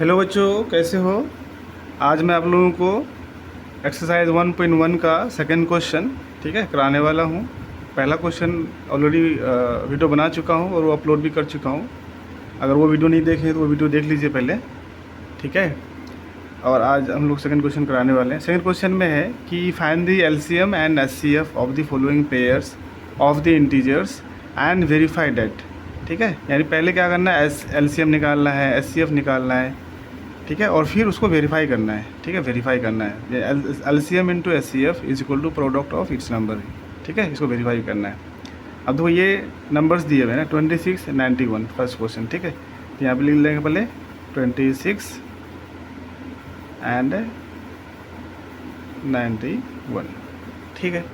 Hello बच्चों, कैसे हो। आज मैं आप लोगों को एक्सरसाइज 1.1 का सेकंड क्वेश्चन ठीक है कराने वाला हूँ। पहला क्वेश्चन ऑलरेडी वीडियो बना चुका हूँ और वो अपलोड भी कर चुका हूँ। अगर वो वीडियो नहीं देखे तो वो वीडियो देख लीजिए पहले, ठीक है। और आज हम लोग सेकंड क्वेश्चन कराने वाले हैं। सेकंड क्वेश्चन में है कि find the LCM and HCF of the following pairs of the integers and verify that. ठीक है, यानी पहले क्या करना है, एलसीएम निकालना है, एचसीएफ निकालना है, ठीक है, और फिर उसको वेरीफाई करना है। ठीक है, वेरीफाई करना है LCM into HCF is equal to product of its number. ठीक है, इसको वेरीफाई करना है। अब देखो ये नंबर्स दिए हुए हैं ना 26, 91 फर्स्ट क्वेश्चन। ठीक है, तो यहाँ पे लिख लेंगे पहले 26 एंड 91। ठीक है,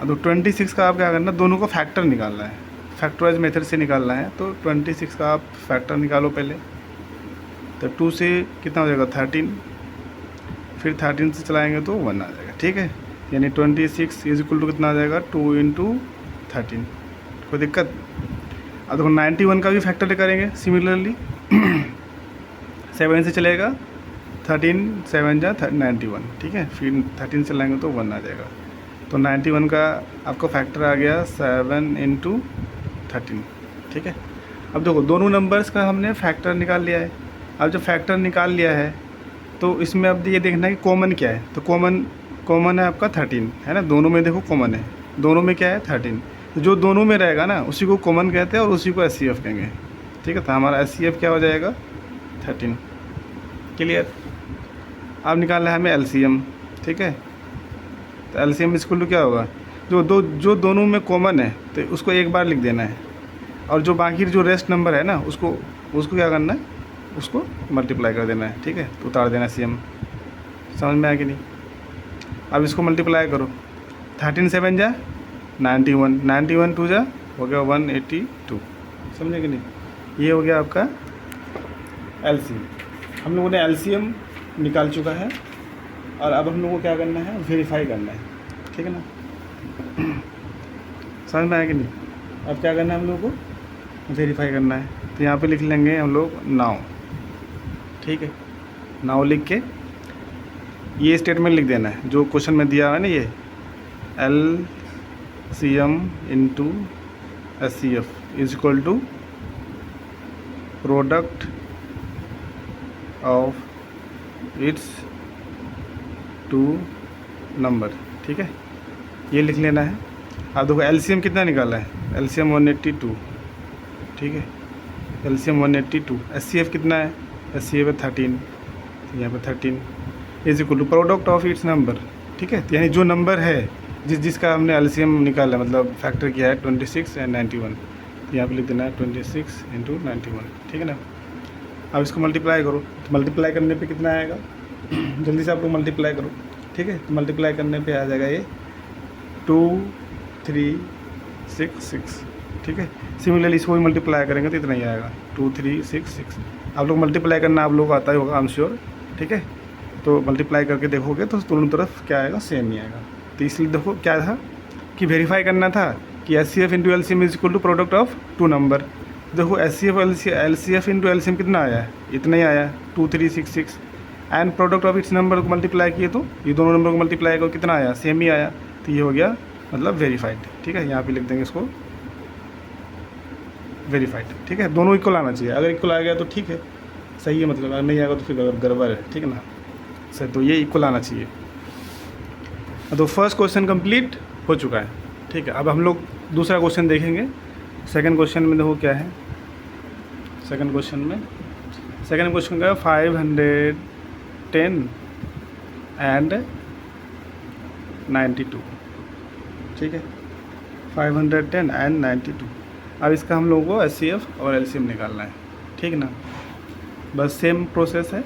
अब तो 26 का आप क्या करना, दोनों को फैक्टर निकालना है, फैक्टराइज मेथड से निकालना है। तो 26 का आप फैक्टर निकालो पहले। तो 2 से कितना हो जाएगा 13, फिर 13 से चलाएंगे तो 1 आ जाएगा। ठीक है, यानी 26 इज इक्वल टू कितना आ जाएगा 2 इंटू 13। कोई दिक्कत। अब देखो 91 का भी फैक्टर करेंगे सिमिलरली 7 से चलेगा, 13 7 जा 91। ठीक है, फिर 13 से लाएंगे तो 1 आ जाएगा। तो 91 का आपका फैक्टर आ गया 7 इंटू 13। ठीक है, अब देखो दोनों नंबर्स का हमने फैक्टर निकाल लिया है। अब जब फैक्टर निकाल लिया है तो इसमें अब ये देखना है कि कॉमन क्या है। तो कॉमन है आपका 13 है ना, दोनों में देखो कॉमन है, दोनों में क्या है 13। तो जो दोनों में रहेगा ना उसी को कॉमन कहते हैं और उसी को एचसीएफ कहेंगे। ठीक है, तो हमारा एचसीएफ क्या हो जाएगा 13। क्लियर। अब निकालना है हमें एलसीएम। ठीक है, तो एलसीएम इक्वल टू क्या होगा, जो दोनों में कॉमन है तो उसको एक बार लिख देना है, और जो बाकी जो रेस्ट नंबर है ना उसको क्या करना है, उसको मल्टीप्लाई कर देना है। ठीक है, तो उतार देना सीएम। समझ में आया कि नहीं। अब इसको मल्टीप्लाई करो, 13 7 जा 91, 91 2 जा हो गया 182। समझे कि नहीं। ये हो गया आपका एलसीएम। हम लोगों ने एलसीएम निकाल चुका है और अब हम लोगों को क्या करना है, वेरीफाई करना है। ठीक है ना, समझ में आया कि नहीं। अब क्या करना है हम लोगों को, वेरीफाई करना है। तो यहाँ पे लिख लेंगे हम लोग नाउ। ठीक है, नाउ लिख के ये स्टेटमेंट लिख देना है जो क्वेश्चन में दिया हुआ है ना, ये LCM into HCF is equal to product of its two number. ठीक है, ये लिख लेना है। अब देखो एलसीएम कितना निकाला है, एलसीएम 182। ठीक है, एलसीएम 182। एचसीएफ कितना है, एचसीएफ है 13, यहाँ पे 13 is equal to product of its number. ठीक है, तो यानी जो नंबर है जिसका हमने एलसीएम निकाला मतलब फैक्टर किया है 26 एंड 91, तो यहाँ पे लिख देना है 26 इंटू 91। ठीक है ना। अब इसको मल्टीप्लाई करो, तो मल्टीप्लाई करने पे कितना आएगा जल्दी से आप लोग मल्टीप्लाई करो। ठीक है, तो मल्टीप्लाई करने पे आ जाएगा ये 2366। ठीक है, सिमिलरली इसको भी मल्टीप्लाई करेंगे तो इतना ही आएगा 2366। आप लोग मल्टीप्लाई करना आप लोग को आता ही होगा, आई एम श्योर। ठीक है, तो मल्टीप्लाई करके देखोगे तो दोनों तरफ क्या आएगा, सेम ही आएगा। तो इसलिए देखो क्या था कि वेरीफाई करना था कि HCF into LCM is equal to product of two number. देखो एचसीएफ इंटू एलसीएम कितना आया है, इतना ही आया 2366। And product of its number को मल्टीप्लाई किए तो ये दोनों नंबर को मल्टीप्लाई करो कितना आया, सेम ही आया। तो ये हो गया मतलब वेरीफाइड। ठीक है, यहाँ पे लिख देंगे इसको वेरीफाइड। ठीक है, दोनों इक्वल आना चाहिए। अगर इक्वल आ गया तो ठीक है, सही है, मतलब अगर नहीं आएगा तो फिर गड़बड़ है। ठीक है ना सर, तो ये इक्वल आना चाहिए। तो फर्स्ट क्वेश्चन कंप्लीट हो चुका है। ठीक है, अब हम लोग दूसरा क्वेश्चन देखेंगे। सेकंड क्वेश्चन में देखो क्या है। सेकंड क्वेश्चन का 510 एंड 92। ठीक है, 510 एंड 92। अब इसका हम लोगों को एचसीएफ और एलसीएम निकालना है। ठीक ना, बस सेम प्रोसेस है।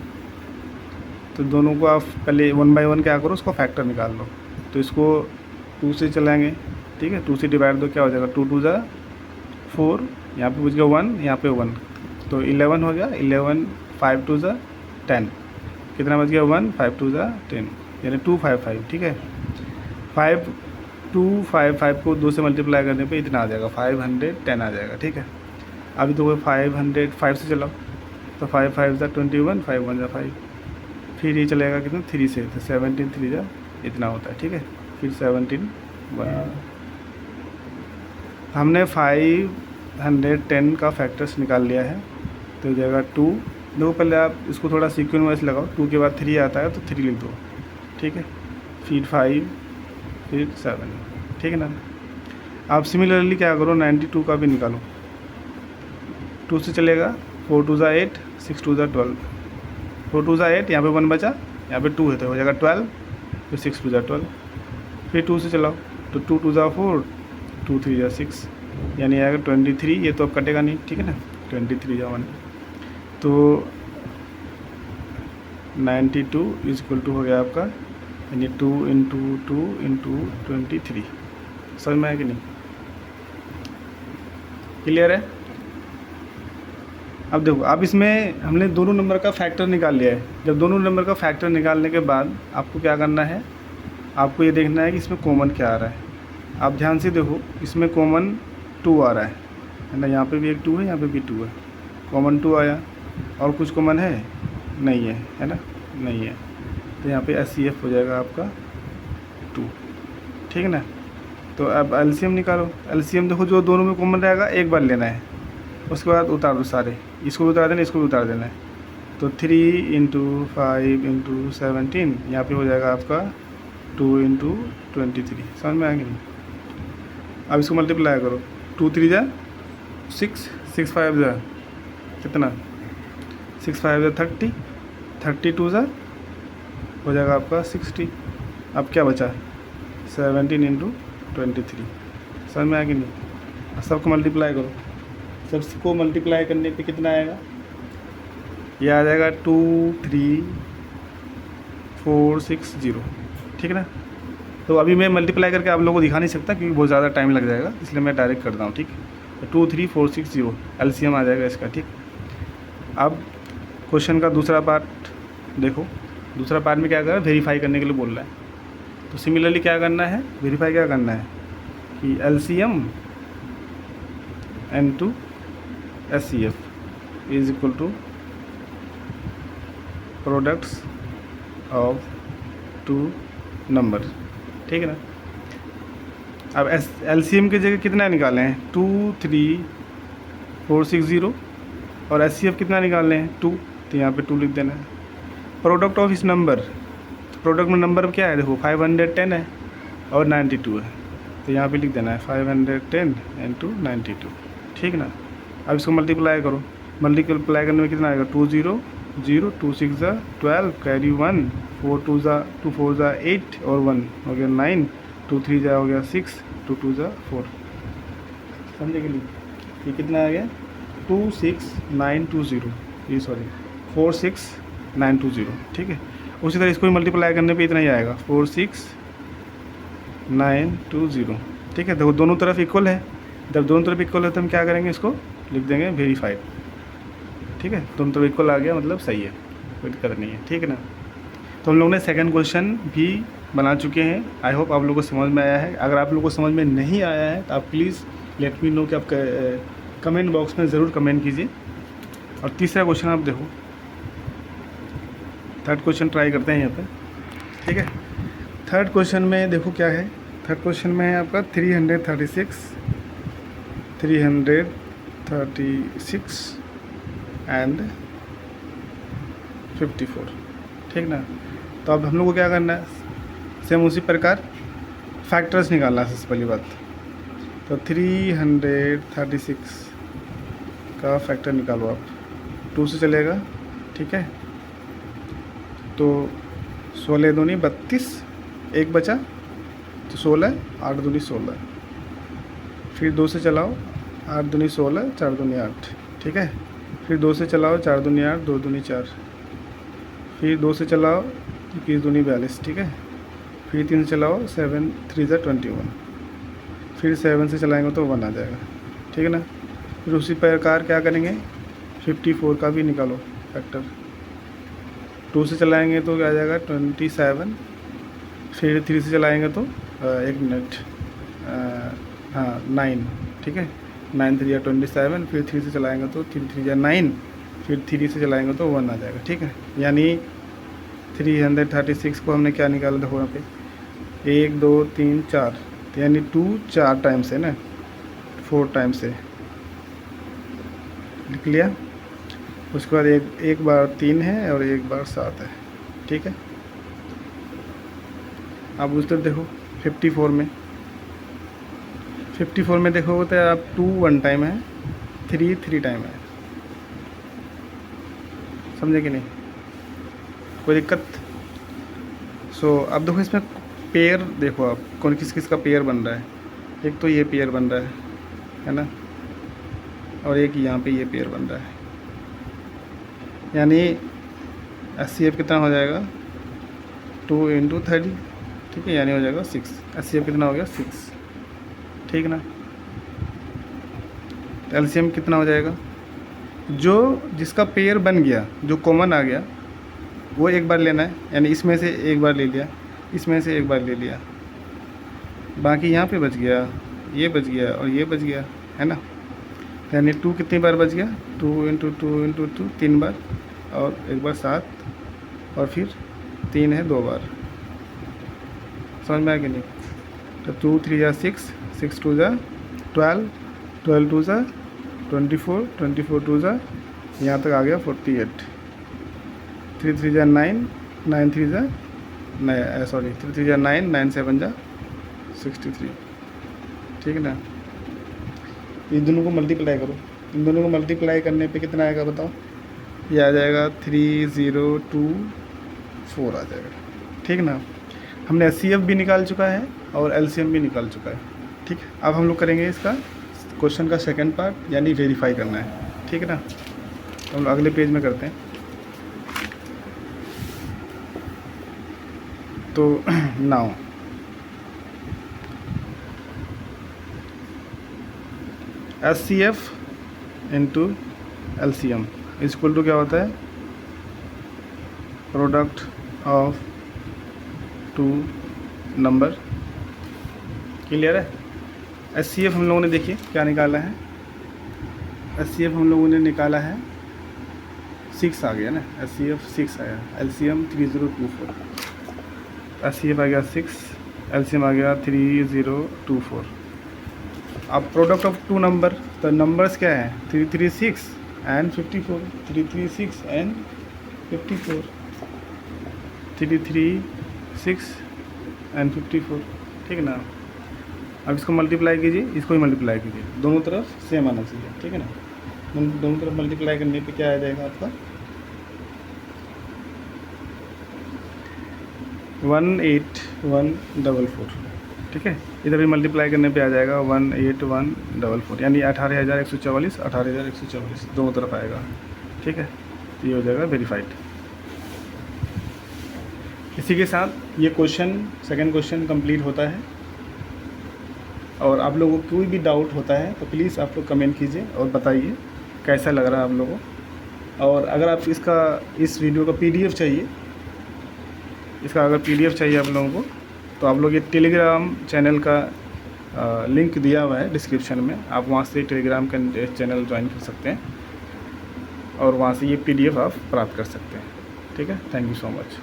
तो दोनों को आप पहले 1 बाय 1 क्या करो, उसको फैक्टर निकाल लो। तो इसको 2 से चलाएंगे। ठीक है, 2 से डिवाइड दो क्या हो जाएगा, 2 2 जा 4, यहाँ पे बच गया 1, यहाँ पे 1, तो 11 हो गया। 11 5 2 जा 10, कितना बच गया 1, 5 2 जा 10, यानी 255। ठीक है, 5255 को 2 से मल्टीप्लाई करने पे इतना आ जाएगा 510 आ जाएगा। ठीक है, अभी तो 505 से चलाओ, तो 5 5 ज़ा 21, 5 1 ज़ा 5। फिर ये चलेगा कितना 3 से, तो 17 3 ज़ा इतना होता है, ठीक है। फिर 17 1। हमने 510 का फैक्टर्स निकाल लिया है, तो जगह 2। देखो पहले आप इसको थोड़ा सीक्वेंस वाइज लगाओ, 2 के बाद 3 आता है तो 3 लिख दो, ठीक है। फिर 5, फिर 7, ठीक है ना। आप सिमिलरली क्या करो, 92 का भी निकालो। 2 से चलेगा, 4 2 ज़ा 8, 6 2 ज़ा 12, 4 2 ज़ा 8, यहाँ पे 1 बचा, यहाँ पे 2 है तो हो जाएगा 12, फिर 6 2 ज़ा 12। फिर 2 से चलाओ, तो 2 2 ज़ा 4, 2 3 ज़ा 6, यानी आएगा 23। ये तो अब कटेगा नहीं, ठीक है ना। 23 ज़ा 1, तो 92 इज इक्वल टू हो गया आपका, यानी 2 इंटू 2 इंटू 23। समझ में आया कि नहीं, क्लियर है। अब देखो, अब इसमें हमने दोनों नंबर का फैक्टर निकाल लिया है। जब दोनों नंबर का फैक्टर निकालने के बाद आपको क्या करना है, आपको ये देखना है कि इसमें कॉमन क्या आ रहा है। आप ध्यान से देखो, इसमें कॉमन 2 आ रहा है ना, यहाँ पे भी एक 2 है, यहाँ पे भी 2 है, कॉमन 2 आया। और कुछ कॉमन है नहीं है ना, नहीं है, तो यहाँ पे SCF हो जाएगा आपका 2, ठीक है ना। तो अब LCM निकालो। LCM देखो, जो दोनों में कॉमन रहेगा एक बार लेना है, उसके बाद उतार दो सारे, इसको भी उतार देना, इसको भी उतार देना है। तो 3 इंटू 5 इंटू 17, यहाँ पर हो जाएगा आपका 2 इंटू 23। समझ में आएंगे नहीं। अब इसको मल्टीप्लाई करो, 2 3 ज़ा 6, 6 5 ज़ा कितना, 6 5 ज़ा 30, 32 ज़ा हो जाएगा आपका 60। अब क्या बचा, 17 इंटू 23। समझ में आया कि नहीं। सबको मल्टीप्लाई करो, सबको मल्टीप्लाई करने पे कितना आएगा, ये आ जाएगा 2 3 4 6 0, ठीक है ना। तो अभी मैं मल्टीप्लाई करके आप लोगों को दिखा नहीं सकता क्योंकि बहुत ज़्यादा टाइम लग जाएगा, इसलिए मैं डायरेक्ट करता हूँ, ठीक। तो 2 3 4 6 0 LCM आ जाएगा इसका, ठीक। अब क्वेश्चन का दूसरा पार्ट देखो, दूसरा पार्ट में क्या कर रहा है, वेरीफाई करने के लिए बोल रहा है। तो सिमिलरली क्या करना है, वेरीफाई क्या करना है कि LCM into SCF is equal to products of 2 number, ठीक है ना। अब LCM की जगह कितना निकाले हैं, 2 3 4 6 0, और SCF कितना निकालने हैं 2, तो यहाँ पे 2 लिख देना है। प्रोडक्ट ऑफ इस नंबर, प्रोडक्ट में नंबर क्या है देखो, 510 है और 92 है, तो यहाँ पे लिख देना है 510 इंटू 92, ठीक है ना। अब इसको मल्टीप्लाई करो, मल्टीप्लाई करने में कितना आएगा, 2 0 0, 2 6 ज़ा 12, कैरी 1, 4 2 ज़ा 2 4 ज़ा 8 और 1 हो गया 9, 2 3 ज़ा हो गया 6, 2 2 ज़ा 4। समझे कि नहीं, ये कितना आ गया 26920, ये सॉरी 46920, ठीक है। उसी तरह इसको भी मल्टीप्लाई करने पे इतना ही आएगा 46920, ठीक है। देखो दोनों तरफ इक्वल है, जब दोनों तरफ इक्वल है तो हम क्या करेंगे, इसको लिख देंगे वेरीफाइड, ठीक है। दोनों तरफ इक्वल आ गया मतलब सही है, कोई दिक्कत नहीं है, ठीक है ना। तो हम लोग ने सेकंड क्वेश्चन भी बना चुके हैं। आई होप आप लोगों को समझ में आया है। अगर आप लोगों को समझ में नहीं आया है तो आप प्लीज़ लेट मी नो कि आप कमेंट बॉक्स में ज़रूर कमेंट कीजिए। और तीसरा क्वेश्चन आप देखो, थर्ड क्वेश्चन ट्राई करते हैं यहाँ पे, ठीक है। थर्ड क्वेश्चन में देखो क्या है, थर्ड क्वेश्चन में है आपका 336 एंड 54, ठीक ना। तो अब हम लोग को क्या करना है, सेम उसी प्रकार फैक्टर्स निकालना है सबसे पहली बात। तो 336 का फैक्टर निकालो आप, 2 से चलेगा, ठीक है। तो 16 दूनी 32, एक बचा तो 16, 8 दूनी 16, फिर 2 से चलाओ, 8 दूनी 16, 4 दूनी 8, ठीक है। फिर 2 से चलाओ, 4 दूनी 8, 2 दूनी 4, फिर 2 से चलाओ, 21 दूनी 42, ठीक है। फिर 3 से चलाओ, 7 3 ज़ा 21, फिर 7 से चलाएंगे तो 1 आ जाएगा, ठीक है ना। फिर उसी प्रकार क्या करेंगे, 54 का भी निकालो फैक्टर। 2 से चलाएंगे तो क्या आ जाएगा 27, फिर 3 से चलाएंगे तो 1 मिनट, हाँ 9, ठीक है। 9 3 ज़ा 27, फिर 3 से चलाएंगे तो 3 3 ज़ा 9, फिर 3 से चलाएंगे तो 1 आ जाएगा, ठीक है। यानी 336 को हमने क्या निकाला, देखो यहाँ पे 1 2 3 4, तो यानी 2 4 टाइम्स है ना, 4 टाइम्स है, लिख लिया। उसके बाद एक बार 3 है और एक बार 7 है, ठीक है। अब उस तरफ देखो 54 में देखो तो आप 2 1 टाइम है, 3 3 टाइम है, समझे कि नहीं, कोई दिक्कत। अब देखो इसमें पेयर देखो आप कौन किस का पेयर बन रहा है। एक तो ये पेयर बन रहा है ना, और एक यहाँ पे ये पेयर बन रहा है, यानी HCF कितना हो जाएगा 2 × 30, ठीक है, यानी हो जाएगा 6। HCF कितना हो गया 6, ठीक ना। तो LCM कितना हो जाएगा, जो जिसका पेयर बन गया, जो कॉमन आ गया वो एक बार लेना है, यानी इसमें से एक बार ले लिया, इसमें से एक बार ले लिया, बाकी यहाँ पे बच गया, ये बच गया और ये बच गया, है ना। यानी 2 कितनी बार बच गया, 2 × 2 × 2 3 बार, और एक बार 7, और फिर 3 है 2 बार, समझ में आया कि नहीं। तो 2 3 जा 6, 6 2 जा 12, 12 2 जा 24, 24 2 जा यहाँ तक आ गया 48, 3 3 जा 9, 9 3 जा 3 3 जा 9, 9 7 जा 63, ठीक है ना। इन दोनों को मल्टीप्लाई करो, इन दोनों को मल्टीप्लाई करने पे कितना आएगा बताओ, ये आ जाएगा 3024 आ जाएगा, ठीक ना। हमने HCF भी निकाल चुका है और LCM भी निकाल चुका है, ठीक है। अब हम लोग करेंगे इसका क्वेश्चन का सेकंड पार्ट, यानी वेरीफाई करना है, ठीक है ना। तो हम लोग अगले पेज में करते हैं। तो now HCF × LCM equal to क्या होता है, प्रोडक्ट ऑफ 2 नंबर, क्लियर है। HCF हम लोगों ने देखिए क्या निकाला है, HCF हम लोगों ने निकाला है 6 आ गया ना, HCF 6 आया, LCM 3024, HCF आ गया 6, LCM आ गया 3024। अब प्रोडक्ट ऑफ 2 नंबर, तो नंबर्स क्या है 336 एंड 54, 336 एंड 54, 336 एंड 54, ठीक है ना। अब इसको मल्टीप्लाई कीजिए, इसको भी मल्टीप्लाई कीजिए, दोनों तरफ सेम आना चाहिए, ठीक है ना। दोनों तरफ मल्टीप्लाई करने पे क्या आ जाएगा आपका 18144, ठीक है। इधर भी मल्टीप्लाई करने पे आ जाएगा 18144, यानी 18144, 18144 दोनों तरफ आएगा, ठीक है। तो ये हो जाएगा वेरीफाइड। इसी के साथ ये क्वेश्चन, सेकंड क्वेश्चन कंप्लीट होता है। और आप लोगों को कोई भी डाउट होता है तो प्लीज़ आप लोग कमेंट कीजिए और बताइए कैसा लग रहा है आप लोगों को। और अगर आप इस वीडियो का PDF चाहिए, इसका अगर PDF चाहिए आप लोगों को, तो आप लोग ये टेलीग्राम चैनल का लिंक दिया हुआ है डिस्क्रिप्शन में, आप वहाँ से टेलीग्राम का चैनल ज्वाइन कर सकते हैं और वहाँ से ये PDF आप प्राप्त कर सकते हैं, ठीक है। Thank you so much.